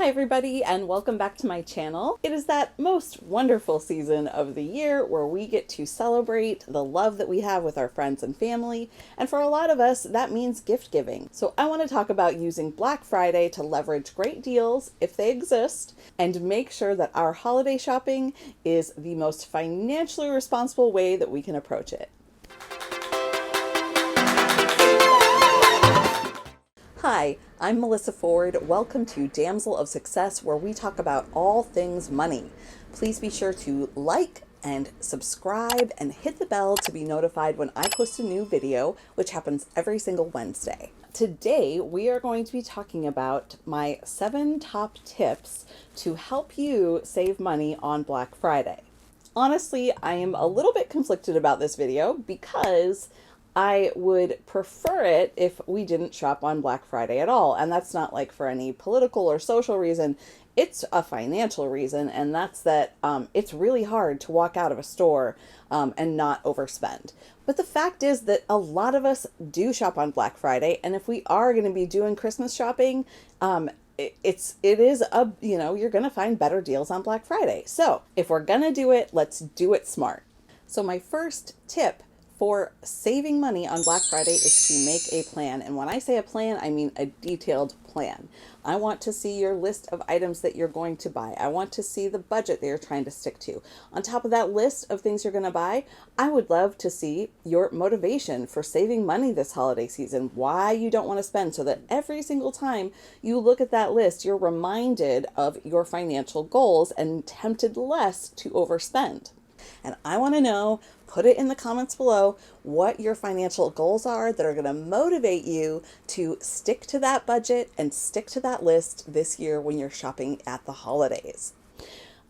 Hi everybody, and welcome back to my channel. It is that most wonderful season of the year where we get to celebrate the love that we have with our friends and family, and for a lot of us that means gift giving. So I want to talk about using Black Friday to leverage great deals, if they exist, and make sure that our holiday shopping is the most financially responsible way that we can approach it. Hi, I'm Melissa Ford. Welcome to Damsel of Success, where we talk about all things money. Please be sure to like and subscribe and hit the bell to be notified when I post a new video, which happens every single Wednesday. Today, we are going to be talking about my 7 top tips to help you save money on Black Friday. Honestly, I am a little bit conflicted about this video because I would prefer it if we didn't shop on Black Friday at all. And that's not like for any political or social reason. It's a financial reason, and that's that it's really hard to walk out of a store and not overspend. But the fact is that a lot of us do shop on Black Friday, and if we are going to be doing Christmas shopping, you're going to find better deals on Black Friday. So if we're going to do it, let's do it smart. So my first tip for saving money on Black Friday is to make a plan. And when I say a plan, I mean a detailed plan. I want to see your list of items that you're going to buy. I want to see the budget that you're trying to stick to. On top of that list of things you're going to buy, I would love to see your motivation for saving money this holiday season, why you don't want to spend, so that every single time you look at that list, you're reminded of your financial goals and tempted less to overspend. And I want to know, put it in the comments below, what your financial goals are that are going to motivate you to stick to that budget and stick to that list this year when you're shopping at the holidays.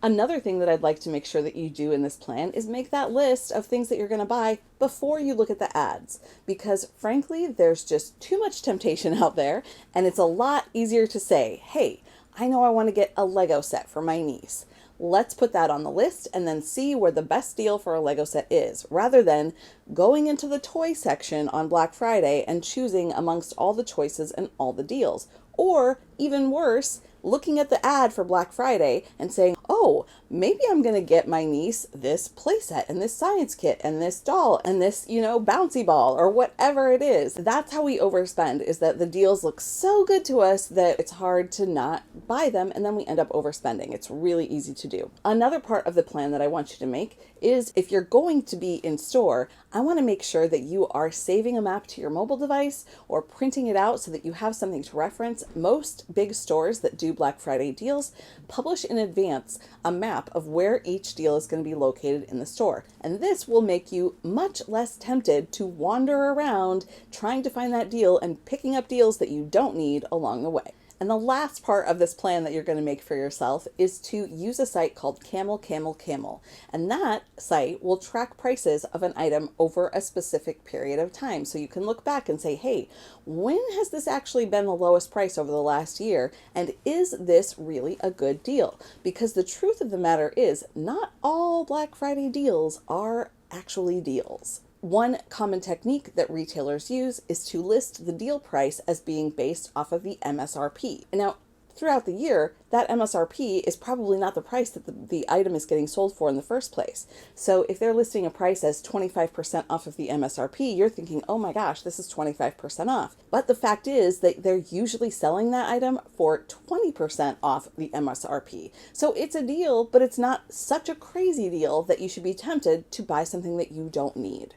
Another thing that I'd like to make sure that you do in this plan is make that list of things that you're going to buy before you look at the ads, because frankly, there's just too much temptation out there, and it's a lot easier to say, hey, I know I want to get a Lego set for my niece. Let's put that on the list and then see where the best deal for a Lego set is, rather than going into the toy section on Black Friday and choosing amongst all the choices and all the deals. Or even worse, looking at the ad for Black Friday and saying, oh, maybe I'm going to get my niece this playset and this science kit and this doll and this, bouncy ball or whatever it is. That's how we overspend, is that the deals look so good to us that it's hard to not buy them, and then we end up overspending. It's really easy to do. Another part of the plan that I want you to make is, if you're going to be in store, I want to make sure that you are saving a map to your mobile device or printing it out so that you have something to reference. Most big stores that do Black Friday deals publish in advance a map of where each deal is going to be located in the store. And this will make you much less tempted to wander around trying to find that deal and picking up deals that you don't need along the way. And the last part of this plan that you're going to make for yourself is to use a site called Camel. And that site will track prices of an item over a specific period of time. So you can look back and say, hey, when has this actually been the lowest price over the last year? And is this really a good deal? Because the truth of the matter is, not all Black Friday deals are actually deals. One common technique that retailers use is to list the deal price as being based off of the MSRP. Now, throughout the year, that MSRP is probably not the price that the item is getting sold for in the first place. So if they're listing a price as 25% off of the MSRP, you're thinking, oh my gosh, this is 25% off. But the fact is that they're usually selling that item for 20% off the MSRP. So it's a deal, but it's not such a crazy deal that you should be tempted to buy something that you don't need.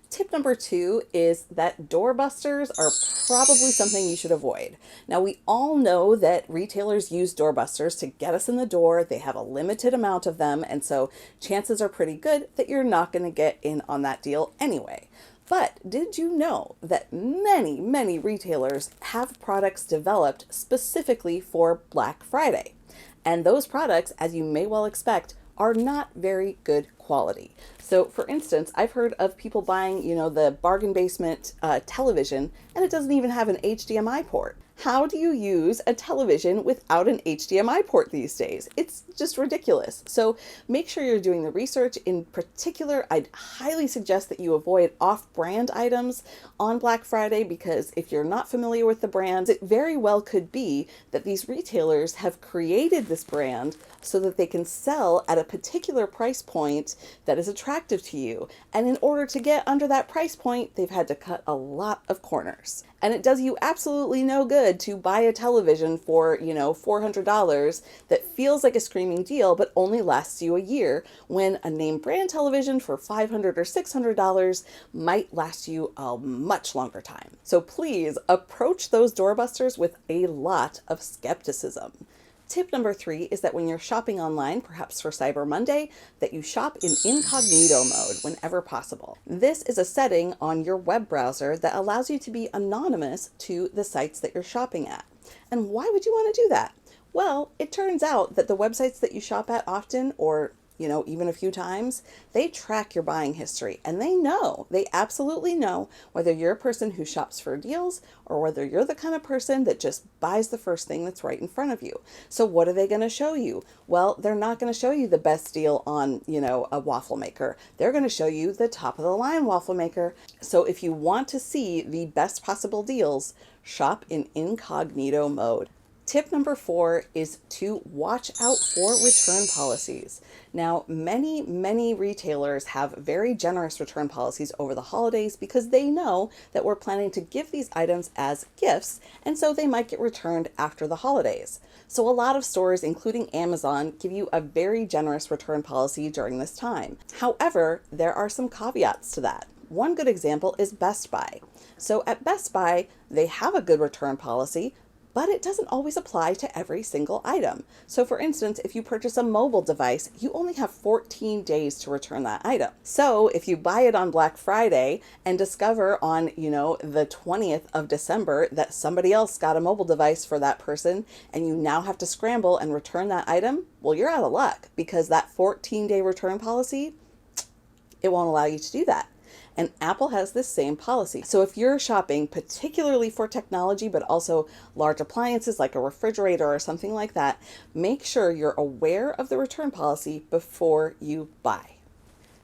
Tip number 2 is that doorbusters are probably something you should avoid. Now, we all know that retailers use doorbusters to get us in the door. They have a limited amount of them, and so chances are pretty good that you're not going to get in on that deal anyway. But did you know that many retailers have products developed specifically for Black Friday? And those products, as you may well expect, are not very good quality. So for instance, I've heard of people buying, the bargain basement television, and it doesn't even have an HDMI port. How do you use a television without an HDMI port these days? It's just ridiculous. So make sure you're doing the research. In particular, I'd highly suggest that you avoid off-brand items on Black Friday, because if you're not familiar with the brands, it very well could be that these retailers have created this brand so that they can sell at a particular price point that is attractive to you. And in order to get under that price point, they've had to cut a lot of corners. And it does you absolutely no good to buy a television for, $400 that feels like a screaming deal but only lasts you a year, when a name brand television for $500 or $600 might last you a much longer time. So please approach those doorbusters with a lot of skepticism. Tip number 3 is that when you're shopping online, perhaps for Cyber Monday, that you shop in incognito mode whenever possible. This is a setting on your web browser that allows you to be anonymous to the sites that you're shopping at. And why would you want to do that? Well, it turns out that the websites that you shop at often, or even a few times, they track your buying history, and they absolutely know whether you're a person who shops for deals or whether you're the kind of person that just buys the first thing that's right in front of you. So what are they going to show you? Well, they're not going to show you the best deal on, a waffle maker. They're going to show you the top of the line waffle maker. So if you want to see the best possible deals, shop in incognito mode. Tip number 4 is to watch out for return policies. Now, many retailers have very generous return policies over the holidays because they know that we're planning to give these items as gifts, and so they might get returned after the holidays. So a lot of stores, including Amazon, give you a very generous return policy during this time. However, there are some caveats to that. One good example is Best Buy. So at Best Buy, they have a good return policy, but it doesn't always apply to every single item. So for instance, if you purchase a mobile device, you only have 14 days to return that item. So if you buy it on Black Friday and discover on, the 20th of December that somebody else got a mobile device for that person, and you now have to scramble and return that item, well, you're out of luck, because that 14-day return policy, it won't allow you to do that. And Apple has this same policy. So if you're shopping particularly for technology, but also large appliances like a refrigerator or something like that, make sure you're aware of the return policy before you buy.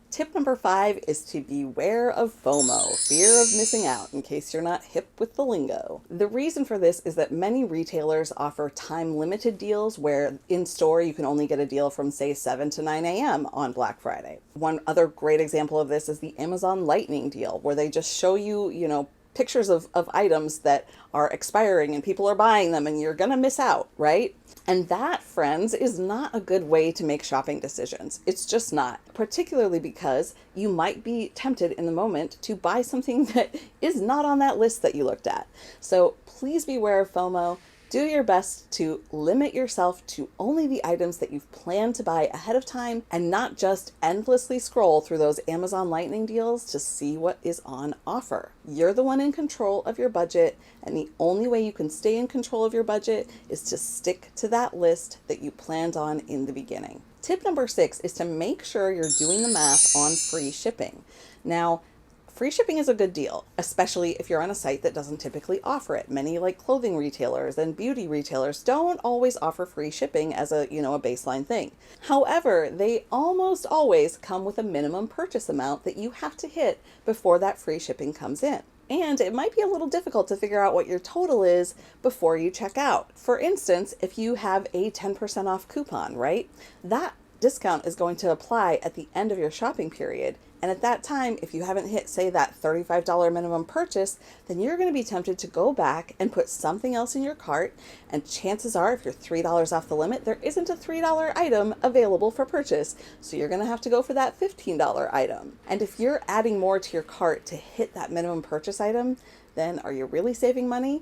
Tip number 5 is to beware of FOMO, fear of missing out, in case you're not hip with the lingo. The reason for this is that many retailers offer time-limited deals where in store you can only get a deal from, say, 7 to 9 a.m. on Black Friday. One other great example of this is the Amazon Lightning deal, where they just show you, pictures of items that are expiring and people are buying them, and you're gonna miss out, right? And that, friends, is not a good way to make shopping decisions. It's just not, particularly because you might be tempted in the moment to buy something that is not on that list that you looked at. So please beware of FOMO. Do your best to limit yourself to only the items that you've planned to buy ahead of time, and not just endlessly scroll through those Amazon Lightning deals to see what is on offer. You're the one in control of your budget, and the only way you can stay in control of your budget is to stick to that list that you planned on in the beginning. Tip number 6 is to make sure you're doing the math on free shipping. Now, free shipping is a good deal, especially if you're on a site that doesn't typically offer it. Many like clothing retailers and beauty retailers don't always offer free shipping as a baseline thing. However, they almost always come with a minimum purchase amount that you have to hit before that free shipping comes in. And it might be a little difficult to figure out what your total is before you check out. For instance, if you have a 10% off coupon, right? That discount is going to apply at the end of your shopping period. And at that time, if you haven't hit, say, that $35 minimum purchase, then you're going to be tempted to go back and put something else in your cart. And chances are, if you're $3 off the limit, there isn't a $3 item available for purchase. So you're going to have to go for that $15 item. And if you're adding more to your cart to hit that minimum purchase item, then are you really saving money?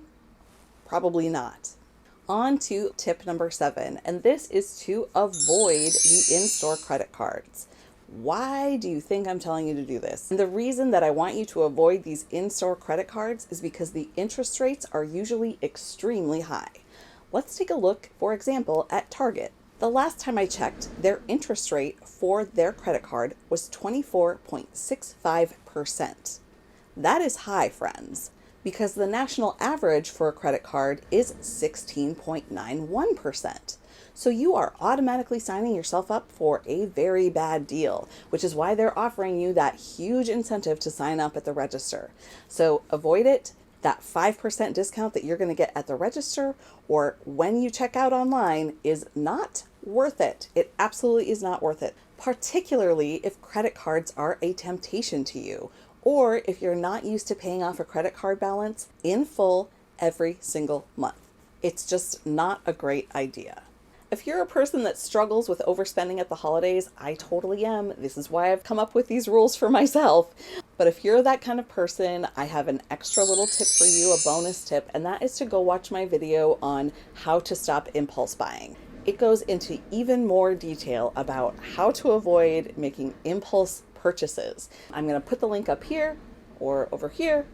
Probably not. On to tip number 7, and this is to avoid the in-store credit cards. Why do you think I'm telling you to do this? And the reason that I want you to avoid these in-store credit cards is because the interest rates are usually extremely high. Let's take a look, for example, at Target. The last time I checked, their interest rate for their credit card was 24.65%. That is high, friends. because the national average for a credit card is 16.91%. So you are automatically signing yourself up for a very bad deal, which is why they're offering you that huge incentive to sign up at the register. So avoid it. That 5% discount that you're going to get at the register or when you check out online is not worth it. It absolutely is not worth it, particularly if credit cards are a temptation to you, or if you're not used to paying off a credit card balance in full every single month. It's just not a great idea. If you're a person that struggles with overspending at the holidays, I totally am. This is why I've come up with these rules for myself. But if you're that kind of person, I have an extra little tip for you, a bonus tip, and that is to go watch my video on how to stop impulse buying. It goes into even more detail about how to avoid making impulse purchases. I'm going to put the link up here or over here.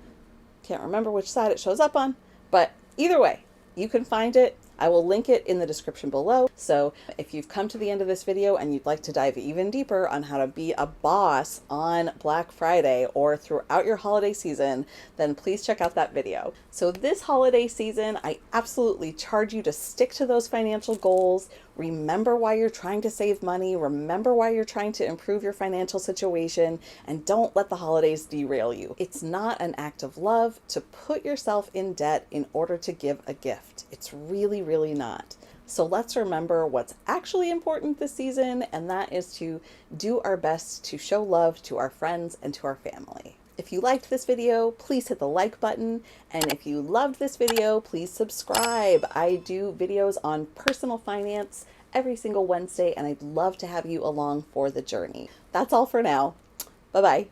Can't remember which side it shows up on, but either way, you can find it. I will link it in the description below. So if you've come to the end of this video and you'd like to dive even deeper on how to be a boss on Black Friday or throughout your holiday season, then please check out that video. So this holiday season, I absolutely charge you to stick to those financial goals. Remember why you're trying to save money. Remember why you're trying to improve your financial situation, and don't let the holidays derail you. It's not an act of love to put yourself in debt in order to give a gift. It's really, really not. So let's remember what's actually important this season, and that is to do our best to show love to our friends and to our family. If you liked this video, please hit the like button. And if you loved this video, please subscribe. I do videos on personal finance every single Wednesday, and I'd love to have you along for the journey. That's all for now. Bye-bye.